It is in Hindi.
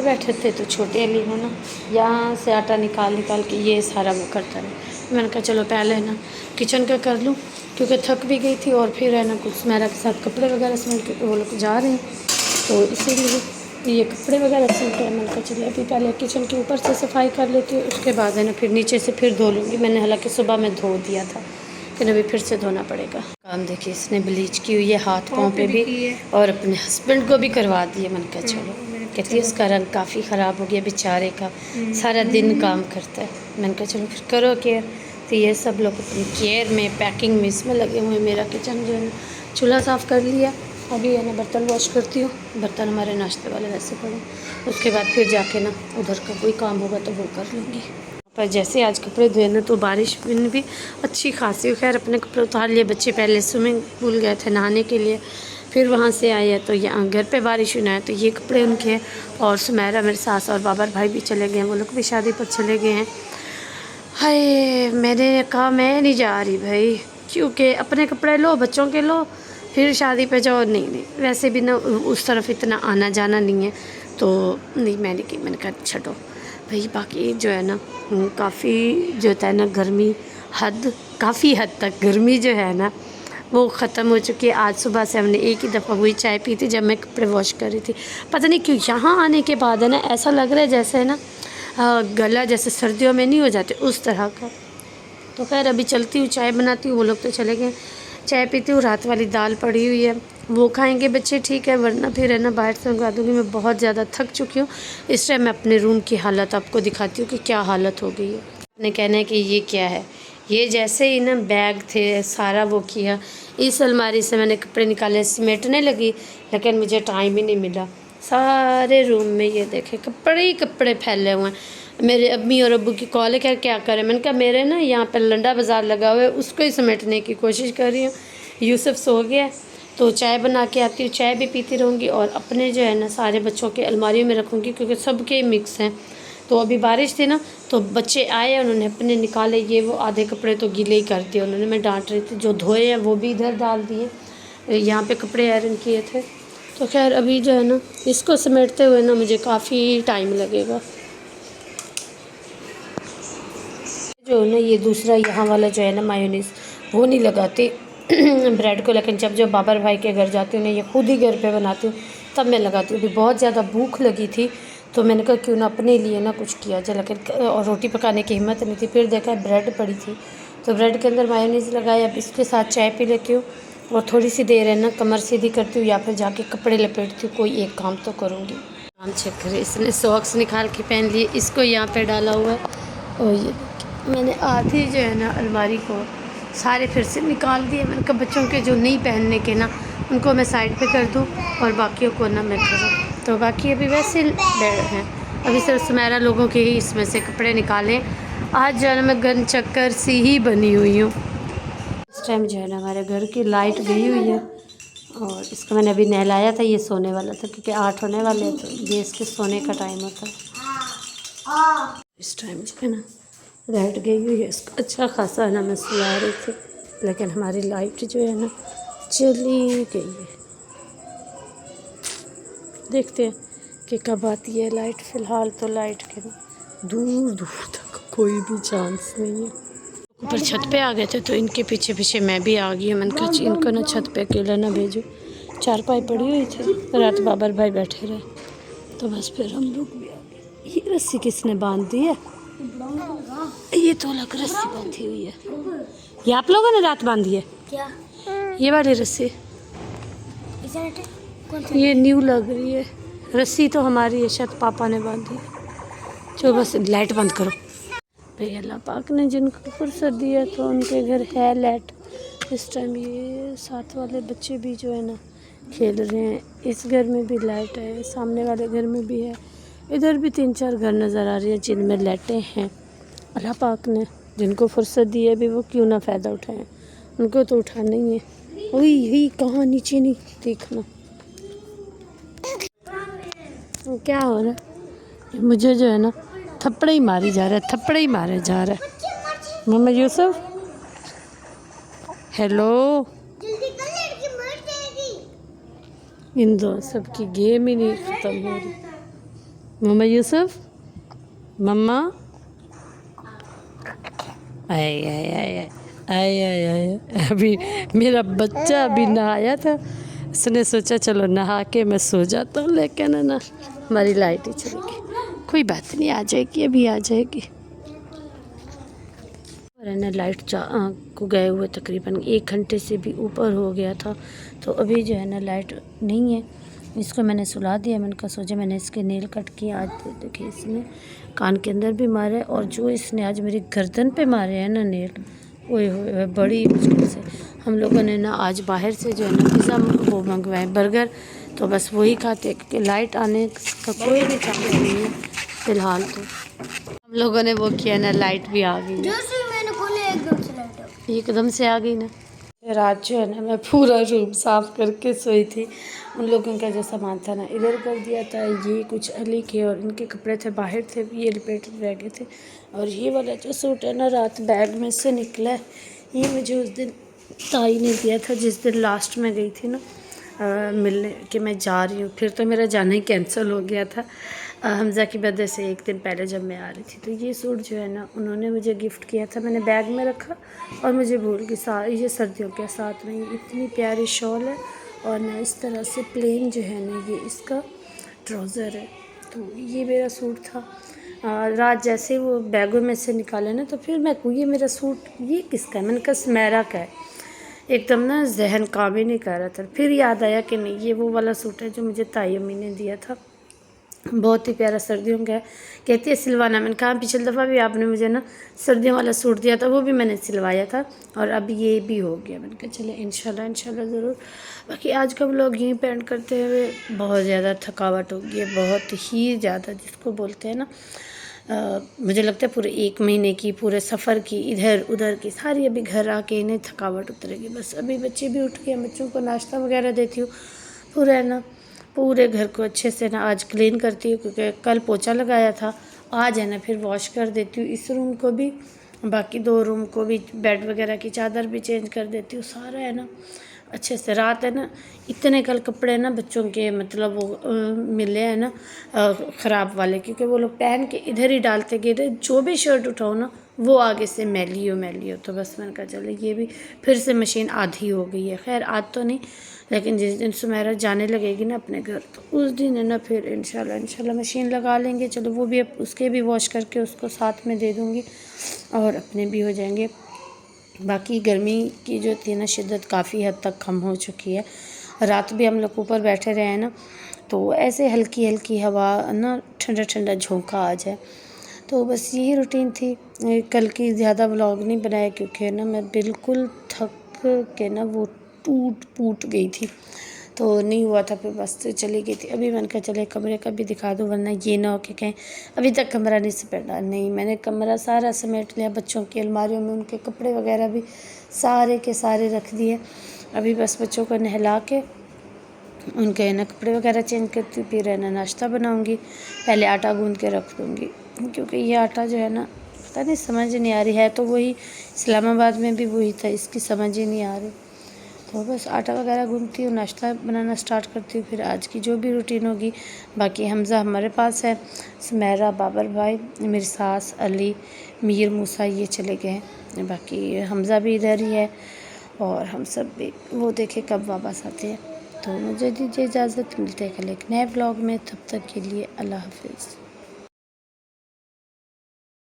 बैठे थे तो छोटे अली हो ना यहाँ से आटा निकाल के ये सारा वो करता रहे। मैंने कहा चलो पहले ना किचन का कर लूँ, क्योंकि थक भी गई थी और फिर है ना कुछ मेरा के साथ कपड़े वगैरह समेट, क्योंकि वो लोग जा रहे हैं तो इसीलिए ये कपड़े वगैरह समेट है। मैंने कहा चलिए अभी पहले किचन के ऊपर से सफाई कर लेती हूँ, उसके बाद है ना फिर नीचे से फिर धो लूँगी। मैंने हालांकि सुबह में धो दिया था, लेकिन अभी फिर से धोना पड़ेगा। काम देखिए इसने ब्लीच की हुई है हाथ पाँव पे भी और अपने हस्बैंड को भी करवा दिए। मैंने कहा चलो, कहती है उसका रंग काफ़ी ख़राब हो गया बेचारे का, सारा दिन काम करता है। मैंने कहा चलो फिर करो केयर। तो ये सब लोग अपनी केयर में पैकिंग में इसमें लगे हुए हैं। मेरा किचन जो है ना चूल्हा साफ़ कर लिया, अभी है ना बर्तन वॉश करती हूँ। बर्तन हमारे नाश्ते वाले वैसे पड़े, उसके बाद फिर जाके ना उधर का कोई काम होगा तो वो कर लूँगी। पर जैसे आज कपड़े धोए ना तो बारिश भी अच्छी खासी, खैर अपने कपड़े उतार लिए। बच्चे पहले स्विमिंग पूल गए थे नहाने के लिए, फिर वहाँ से आए हैं तो यहाँ घर पे बारिश हुई है, तो ये कपड़े उनके हैं। और सुमेरा मेरे सास और बाबर भाई भी चले गए हैं, वो लोग भी शादी पर चले गए हैं। हाय मैंने कहा मैं नहीं जा रही भाई, क्योंकि अपने कपड़े लो बच्चों के लो फिर शादी पे जाओ। नहीं वैसे भी ना उस तरफ इतना आना जाना नहीं है, तो नहीं मैंने कहा छोड़ो भाई। बाकी जो है ना काफ़ी जो होता है ना गर्मी काफ़ी हद तक गर्मी जो है ना वो ख़त्म हो चुकी है। आज सुबह से हमने एक ही दफ़ा वही चाय पी थी जब मैं कपड़े वॉश कर रही थी। पता नहीं क्यों यहाँ आने के बाद है ना ऐसा लग रहा है जैसे है ना गला जैसे सर्दियों में नहीं हो जाते उस तरह का। तो खैर अभी चलती हूँ चाय बनाती हूँ, वो लोग तो चले गए। चाय पीती हूँ, रात वाली दाल पड़ी हुई है वो खाएंगे बच्चे, ठीक है, वरना फिर है ना बाहर से मंगवा दूँगी। मैं बहुत ज़्यादा थक चुकी हूँ। इस टाइम मैं अपने रूम की हालत आपको दिखाती हूँ कि क्या हालत हो गई है। अपने कहना है कि ये क्या है, ये जैसे ही ना बैग थे सारा वो किया। इस अलमारी से मैंने कपड़े निकाले समेटने लगी, लेकिन मुझे टाइम ही नहीं मिला। सारे रूम में ये देखे कपड़े ही कपड़े फैले हुए हैं। मेरे अम्मी और अब्बू की कॉल है क्या करें। मैंने कहा मेरे ना यहाँ पर लंडा बाज़ार लगा हुआ है, उसको ही समेटने की कोशिश कर रही हूँ। यूसुफ सो गया तो चाय बना के आती हूँ, चाय भी पीती रहूँगी और अपने जो है ना सारे बच्चों के अलमारियों में रखूँगी, क्योंकि सबके मिक्स हैं। तो अभी बारिश थी ना तो बच्चे आए, उन्होंने अपने निकाले, ये वो आधे कपड़े तो गीले ही कर दिए उन्होंने। मैं डांट रही थी, जो धोए हैं वो भी इधर डाल दिए, यहाँ पे कपड़े आयरन किए थे। तो खैर अभी जो है ना इसको समेटते हुए ना मुझे काफ़ी टाइम लगेगा। जो है ना ये दूसरा यहाँ वाला जो है ना मायोनीज़ वो नहीं लगाती ब्रेड को, लेकिन जब बाबर भाई के घर जाती हूँ ना ये खुद ही घर पे बनाती हूँ तब मैं लगाती हूँ। अभी बहुत ज़्यादा भूख लगी थी तो मैंने कहा क्यों ना अपने लिए ना कुछ किया जाए, लेकिन और रोटी पकाने की हिम्मत नहीं थी। फिर देखा ब्रेड पड़ी थी तो ब्रेड के अंदर मायोनीज़ लगाया। अब इसके साथ चाय पी लेती हूँ और थोड़ी सी देर है ना कमर सीधी करती हूँ या फिर जाके कपड़े लपेटती हूँ, कोई एक काम तो करूँगी। काम चेक करें, इसने सॉक्स निकाल के पहन लिए, इसको यहाँ पर डाला हुआ है। और ये मैंने आधी जो है ना अलमारी को सारे फिर से निकाल दिए। मैंने कहा बच्चों के जो नहीं पहनने के ना उनको मैं साइड पे कर दूँ और बाकियों को ना मैं करूँ। तो बाकी अभी वैसे हैं, अभी सिर्फ सुमेरा लोगों के ही इसमें से कपड़े निकालें। आज जो है ना मैं गन चक्कर सी ही बनी हुई हूँ। इस टाइम जो है ना हमारे घर की लाइट गई हुई है और इसको मैंने अभी नहलाया था। ये सोने वाला था क्योंकि 8 होने वाले हैं तो ये इसके सोने का टाइम होता है। इस टाइम जो है ना लाइट गई हुई है, इसको अच्छा खासा है ना मैं सुला रही थी, लेकिन हमारी लाइट जो है ना चली गई है। देखते हैं कि कब आती है लाइट। फ़िलहाल तो लाइट के ना दूर दूर तक कोई भी चांस नहीं है। ऊपर छत पे आ गए थे तो इनके पीछे पीछे मैं भी आ गई हूँ। मैंने कहा इनको ना छत पे अकेला ना भेजो, चारपाई पड़ी हुई थी, रात बाबर भाई बैठे रहे तो बस फिर हम लोग भी आ गए। ये रस्सी किसने बांध दी है? ये तो अलग रस्सी बांधी हुई है, ये आप लोगों ने रात बांधी है क्या? ये वाली रस्सी ये न्यू लग रही है, रस्सी तो हमारी है, शायद पापा ने बांधी है। चलो बस लाइट बंद करो भाई। अल्लाह पाक ने जिनको फुर्सत दी है तो उनके घर है लाइट। इस टाइम ये साथ वाले बच्चे भी जो है ना खेल रहे हैं। इस घर में भी लाइट है, सामने वाले घर में भी है, इधर भी 3-4 घर नज़र आ रही है जिनमें लाइटें हैं। अल्लाह पाक ने जिनको फुर्सत दी है भी वो क्यों ना फ़ायदा उठाएं, उनको तो उठाना ही है। वही कहाँ नीचे नहीं देखना क्या हो रहा है। मुझे जो है ना थप्पड़े ही मारी जा रहा है, थप्पड़े ही मारे जा रहा है। मम्मा यूसुफ हेलो, इन दो सब की गेम ही नहीं ख़त्म हो रही। मम्मा यूसुफ, मम्मा, आए आए आए आए आए आए। अभी मेरा बच्चा अभी नहाया था, उसने सोचा चलो नहा के मैं सो जाता हूँ, लेकिन है ना हमारी लाइट ही चली गई। कोई बात नहीं, आ जाएगी, अभी आ जाएगी। और है ना लाइट को गए हुए तकरीबन 1 घंटे से भी ऊपर हो गया था, तो अभी जो है ना लाइट नहीं है। इसको मैंने सुला दिया, मैंने कहा सोचा, मैंने इसके नेल कट किए आज। देखिए इसने कान के अंदर भी मारे, और जो इसने आज मेरी गर्दन पे मारे हैं ना नेल, ओए होए बड़ी मुश्किल से। हम लोगों ने ना आज बाहर से जो है ना पिज़्ज़ा वो मंगवाए, बर्गर, तो बस वही खाते, क्योंकि लाइट आने का कोई भी चांस नहीं है फ़िलहाल। तो हम लोगों ने वो किया ना, लाइट भी आ गई है, एकदम से आ गई ना। रात जो है ना मैं पूरा रूम साफ़ करके सोई थी। उन लोगों का जो सामान था ना इधर कर दिया था, ये कुछ अली के और इनके कपड़े थे बाहर थे, ये लिपेटे रह गए थे। और ये वाला जो सूट है ना रात बैग में से निकला है, ये मुझे उस दिन ताई ने दिया था, जिस दिन लास्ट में गई थी ना मिलने कि मैं जा रही हूँ। फिर तो मेरा जाना ही कैंसिल हो गया था हमज़ा की बर्थडे से 1 दिन पहले जब मैं आ रही थी। तो ये सूट जो है ना उन्होंने मुझे गिफ्ट किया था, मैंने बैग में रखा और मुझे भूल गई। ये सर्दियों के साथ में इतनी प्यारी शॉल है, और ना इस तरह से प्लेन जो है ना ये इसका ट्राउज़र है। तो ये मेरा सूट था। रात जैसे वो बैगों में से निकाले ना, तो फिर मैं ये मेरा सूट ये किसका है, मैंने कहा स्मेरा का है। एकदम ना जहन काम ही नहीं कर रहा था, फिर याद आया कि नहीं ये वो वाला सूट है जो मुझे ताई अम्मी ने दिया था, बहुत ही प्यारा सर्दियों का है। कहती है सिलवाना, मैंने कहा पिछली दफ़ा भी आपने मुझे ना सर्दियों वाला सूट दिया था, वो भी मैंने सिलवाया था, और अब ये भी हो गया। मैंने कहा चले इंशाल्लाह इंशाल्लाह ज़रूर। बाकी आज का व्लॉग यहीं पे एंड करते हुए, बहुत ज़्यादा थकावट हो गई है, बहुत ही ज़्यादा, जिसको बोलते हैं ना मुझे लगता है पूरे 1 महीने की, पूरे सफ़र की, इधर उधर की सारी अभी घर आके इन्हें थकावट उतरेगी। बस अभी बच्चे भी उठ गए, बच्चों को नाश्ता वगैरह देती हूँ, पूरा है ना पूरे घर को अच्छे से ना आज क्लीन करती हूँ, क्योंकि कल पोछा लगाया था, आज है ना फिर वॉश कर देती हूँ इस रूम को भी, बाकी 2 रूम को भी, बेड वगैरह की चादर भी चेंज कर देती हूँ, सारा है ना अच्छे से। रात है ना इतने कल कपड़े ना बच्चों के मतलब वो मिले हैं ना ख़राब वाले, क्योंकि वो लोग पहन के इधर ही डालते गए थे, जो भी शर्ट उठाओ ना वो आगे से मैली हो। तो बस मैंने कहा चलो ये भी फिर से मशीन आधी हो गई है। खैर आज तो नहीं, लेकिन जिस दिन सुमेरा जाने लगेगी ना अपने घर, तो उस दिन है ना फिर इंशाल्लाह मशीन लगा लेंगे। चलो वो भी, अब उसके भी वॉश करके उसको साथ में दे दूँगी, और अपने भी हो जाएंगे। बाकी गर्मी की जो थी ना शिद्दत काफ़ी हद तक कम हो चुकी है। रात भी हम लोग ऊपर बैठे रहे हैं ना, तो ऐसे हल्की हल्की हवा ना, ठंडा ठंडा झोंका आ जाए। तो बस यही रूटीन थी। कल की ज़्यादा व्लॉग नहीं बनाया, क्योंकि ना मैं बिल्कुल थक के ना वो टूट गई थी, तो नहीं हुआ था, फिर बस चली गई थी। अभी मैंने कहा चले कमरे का भी दिखा दूँ, वरना ये ना हो कि कहें अभी तक कमरा नहीं समेटा। नहीं, मैंने कमरा सारा समेट लिया, बच्चों की अलमारियों में उनके कपड़े वगैरह भी सारे के सारे रख दिए। अभी बस बच्चों को नहला के उनके ना कपड़े वगैरह चेंज करती हूँ, फिर है ना नाश्ता बनाऊँगी। पहले आटा गूँध के रख दूँगी, क्योंकि ये आटा जो है ना पता नहीं समझ नहीं आ रही है, तो वही इस्लामाबाद में भी वही था, इसकी समझ ही नहीं आ रही। तो बस आटा वगैरह गूँथती हूँ, नाश्ता बनाना स्टार्ट करती हूँ, फिर आज की जो भी रूटीन होगी। बाकी हमज़ा हमारे पास है, सुमेरा, बाबर भाई, मेरी सास, अली, मीर, मूसा ये चले गए हैं। बाकी हमज़ा भी इधर ही है, और हम सब भी वो देखे कब वापस आते हैं। तो मुझे दीजिए इजाज़त, मिलते हैं कल एक नए ब्लॉग में, तब तक के लिए अल्लाह हाफिज़।